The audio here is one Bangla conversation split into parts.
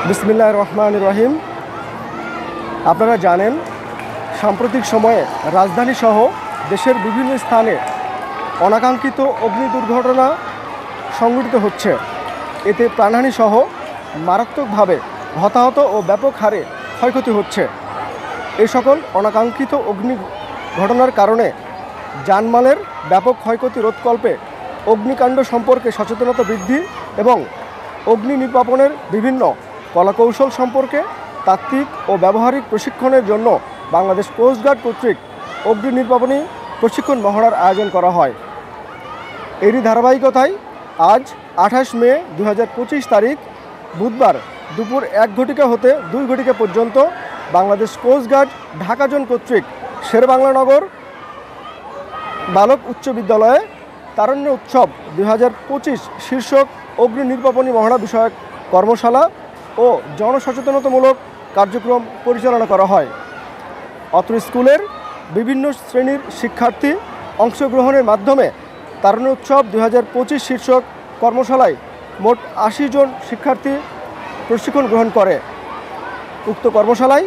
বিসমিল্লাহির রহমানির রহিম। আপনারা জানেন, সাম্প্রতিক সময়ে রাজধানী সহ দেশের বিভিন্ন স্থানে অনাকাঙ্ক্ষিত অগ্নি দুর্ঘটনা সংঘটিত হচ্ছে। এতে প্রাণহানি সহ মারাত্মকভাবে হতাহত ও ব্যাপক হারে ক্ষয়ক্ষতি হচ্ছে। এই সকল অনাকাঙ্ক্ষিত অগ্নি ঘটনার কারণে জানমালের ব্যাপক ক্ষয়ক্ষতি রোধকল্পে অগ্নিকাণ্ড সম্পর্কে সচেতনতা বৃদ্ধি এবং অগ্নি নির্বাপনের বিভিন্ন কলাকৌশল সম্পর্কে তাত্ত্বিক ও ব্যবহারিক প্রশিক্ষণের জন্য বাংলাদেশ কোস্টগার্ড কর্তৃক অগ্নি নির্বাপনী প্রশিক্ষণ মহড়ার আয়োজন করা হয়। এরই ধারাবাহিকতায় আজ 28 মে 2025 তারিখ বুধবার দুপুর 1 ঘটিকা হতে 2 ঘটিকা পর্যন্ত বাংলাদেশ কোস্টগার্ড ঢাকা জোন কর্তৃক শেরেবাংলানগর বালক উচ্চ বিদ্যালয়ে তারুণ্য উৎসব 2025 শীর্ষক অগ্নি নির্বাপনী মহড়া বিষয়ক কর্মশালা ও জনসচেতনতামূলক কার্যক্রম পরিচালনা করা হয়। অত্র স্কুলের বিভিন্ন শ্রেণীর শিক্ষার্থী অংশগ্রহণের মাধ্যমে তারুণ্য উৎসব 2025 শীর্ষক কর্মশালায় মোট 80 জন শিক্ষার্থী প্রশিক্ষণ গ্রহণ করে। উক্ত কর্মশালায়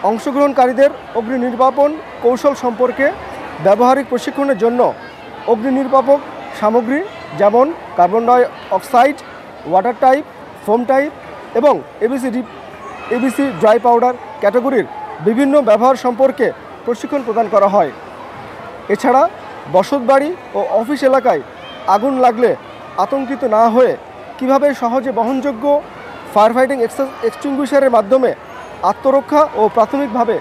অংশগ্রহণকারীদের অগ্নি নির্বাপন কৌশল সম্পর্কে ব্যবহারিক প্রশিক্ষণের জন্য অগ্নি নির্বাপক সামগ্রী যেমন carbon dioxide, water type, foam type এবং এবিসি ড্রাই পাউডার ক্যাটাগরির বিভিন্ন ব্যবহার সম্পর্কে প্রশিক্ষণ প্রদান করা হয়। এছাড়া বসতবাড়ি ও অফিস এলাকায় আগুন লাগলে আতঙ্কিত না হয়ে কিভাবে সহজে বহনযোগ্য ফায়ার ফাইটিং এক্সটিংগুইশারের মাধ্যমে আত্মরক্ষা ও প্রাথমিকভাবে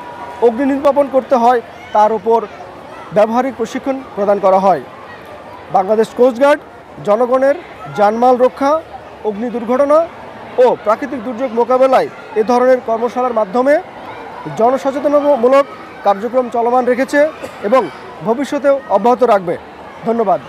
অগ্নি নির্বাপন করতে হয় তার উপর ব্যবহারিক প্রশিক্ষণ প্রদান করা হয়। বাংলাদেশ কোস্টগার্ড জনগণের জানমাল রক্ষা, অগ্নি দুর্ঘটনা ও প্রাকৃতিক দুর্যোগ মোকাবেলায় এ ধরনের কর্মশালার মাধ্যমে জনসচেতনতামূলক কার্যক্রম চলমান রেখেছে এবং ভবিষ্যতেও অব্যাহত রাখবে। ধন্যবাদ।